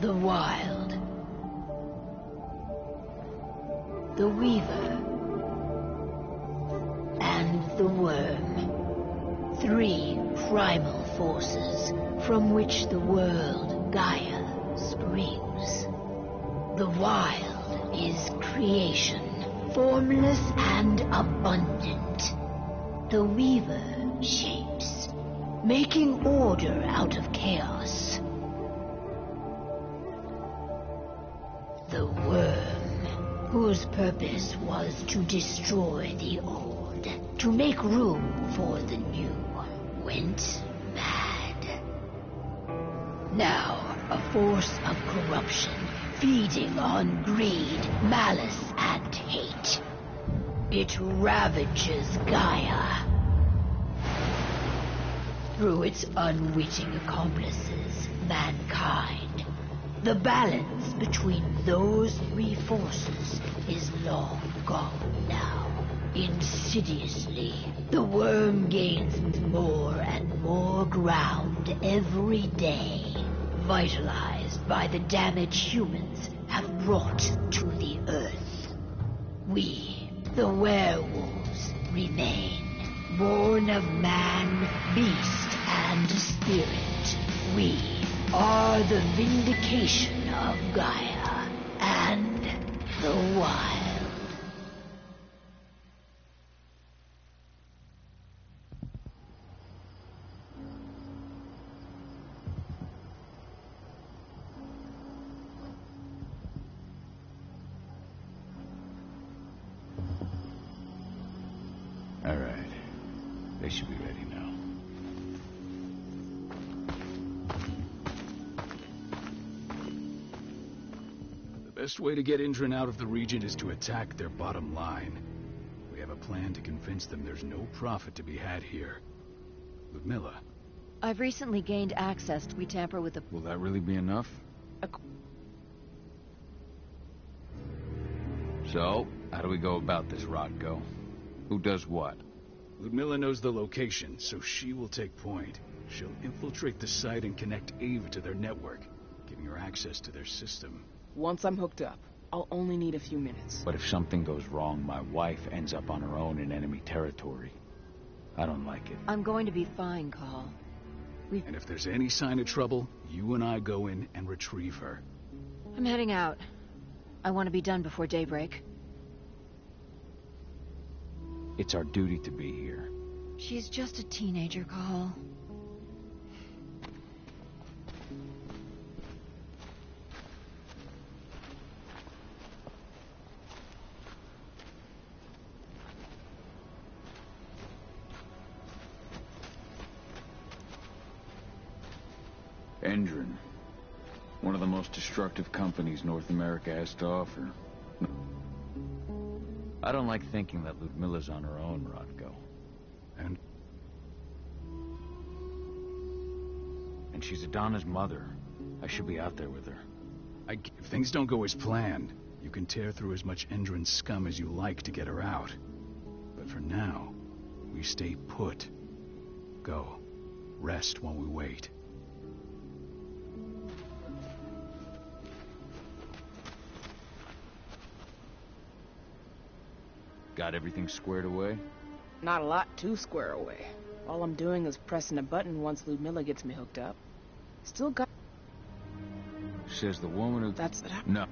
The Wild. The Weaver. And the Worm. 3 primal forces from which the world Gaia springs. The Wild is creation, formless and abundant. The Weaver shapes, making order out of chaos. The Worm, whose purpose was to destroy the old, to make room for the new, went mad. Now, a force of corruption, feeding on greed, malice, and hate. It ravages Gaia. Through its unwitting accomplices, mankind. The balance between those 3 forces is long gone now. Insidiously, the Worm gains more and more ground every day, vitalized by the damage humans have brought to the Earth. We, the werewolves, remain, born of man, beast, and spirit. We are the vindication of Gaia and the Wild. All right. They should be ready now. The best way to get Indran out of the region is to attack their bottom line. We have a plan to convince them there's no profit to be had here. Ludmilla. I've recently gained access. We tamper with the... Will that really be enough? So, how do we go about this, Rodko? Who does what? Ludmilla knows the location, so she will take point. She'll infiltrate the site and connect Ava to their network, giving her access to their system. Once I'm hooked up, I'll only need a few minutes. But if something goes wrong, my wife ends up on her own in enemy territory. I don't like it. I'm going to be fine, Call. And if there's any sign of trouble, you and I go in and retrieve her. I'm heading out. I want to be done before daybreak. It's our duty to be here. She's just a teenager, Call. Endron. One of the most destructive companies North America has to offer. I don't like thinking that Ludmilla's on her own, Rodko. And she's Adana's mother. I should be out there with her. If things don't go as planned, you can tear through as much Endron scum as you like to get her out. But for now, we stay put. Go. Rest while we wait. Got everything squared away? Not a lot to square away. All I'm doing is pressing a button once Ludmilla gets me hooked up. Still got... Says the woman who... That's that. No.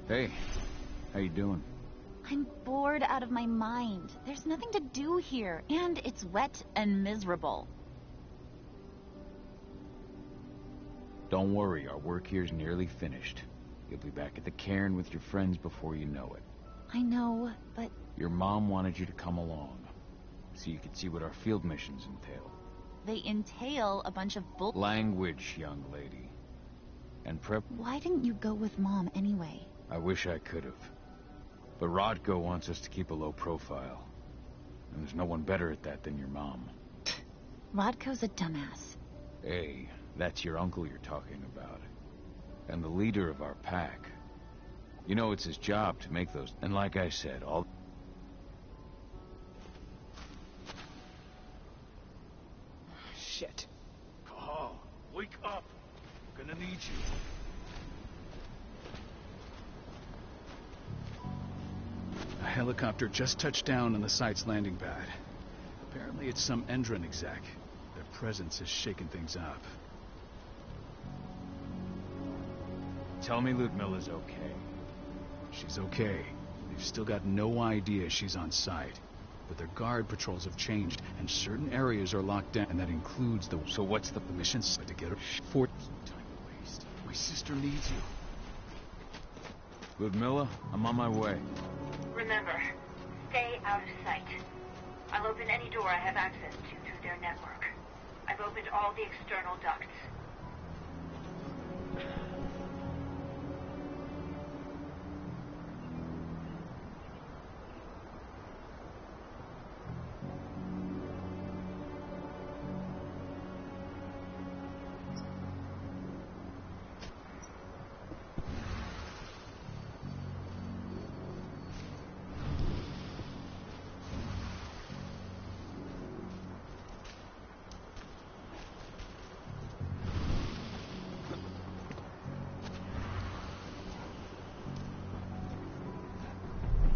Hey, how you doing? I'm bored out of my mind. There's nothing to do here, and it's wet and miserable. Don't worry, our work here's nearly finished. You'll be back at the cairn with your friends before you know it. I know, but... Your mom wanted you to come along, so you could see what our field missions entail. They entail a bunch of bull... Language, young lady. And prep... Why didn't you go with Mom anyway? I wish I could have. But Rodko wants us to keep a low profile. And there's no one better at that than your mom. Rodko's a dumbass. Hey, that's your uncle you're talking about. And the leader of our pack. You know, it's his job to make those... And like I said, all... need you. A helicopter just touched down on the site's landing pad. Apparently it's some Endron exec. Their presence has shaken things up. Tell me Ludmilla's okay. She's okay. They've still got no idea she's on site. But their guard patrols have changed, and certain areas are locked down, and that includes the... So what's the missions to get her... For time to waste. My sister needs you. Ludmilla, I'm on my way. Remember, stay out of sight. I'll open any door I have access to through their network. I've opened all the external ducts.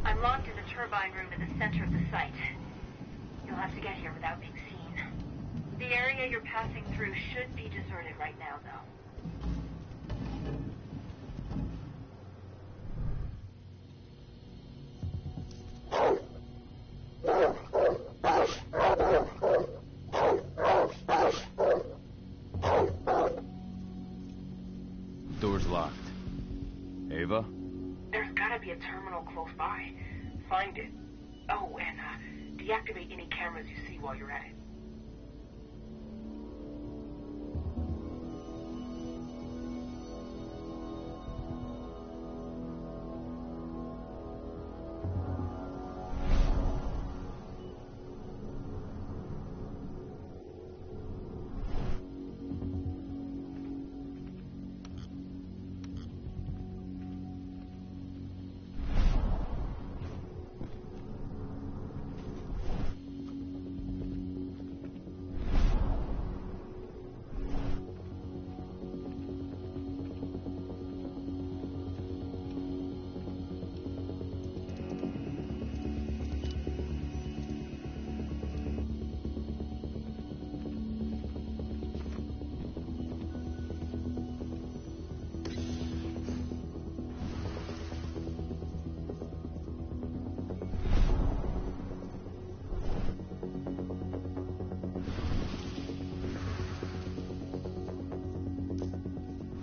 I'm locked in the turbine room in the center of the site. You'll have to get here without being seen. The area you're passing through should be deserted right now, though. Door's locked. Ava? There's gotta be a terminal close by. Find it. Oh, and deactivate any cameras you see while you're at it.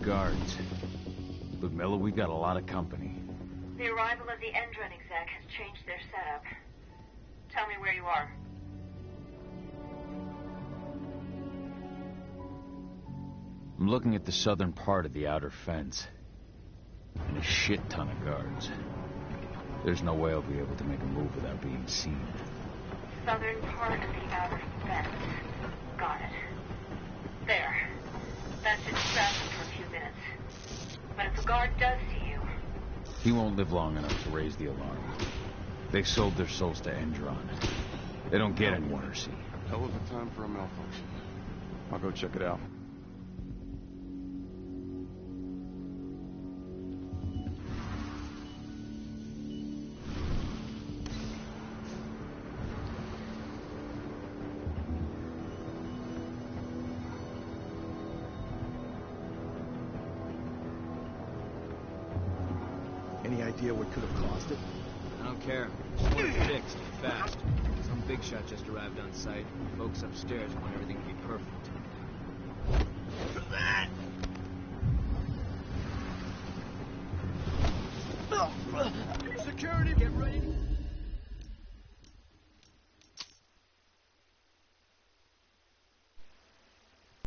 Guards. Ludmilla, we got a lot of company. The arrival of the Endron exec has changed their setup. Tell me where you are. I'm looking at the southern part of the outer fence. And a shit ton of guards. There's no way I'll be able to make a move without being seen. Southern part of the outer fence. Got it. There. That should distract them for a few minutes. But if a guard does see you... He won't live long enough to raise the alarm. They sold their souls to Endron. They don't get any mercy. Hell of a time for a malfunction. I'll go check it out. Any idea what could have caused it? I don't care. Just want it fixed, fast. Some big shot just arrived on site. Folks upstairs want everything to be perfect.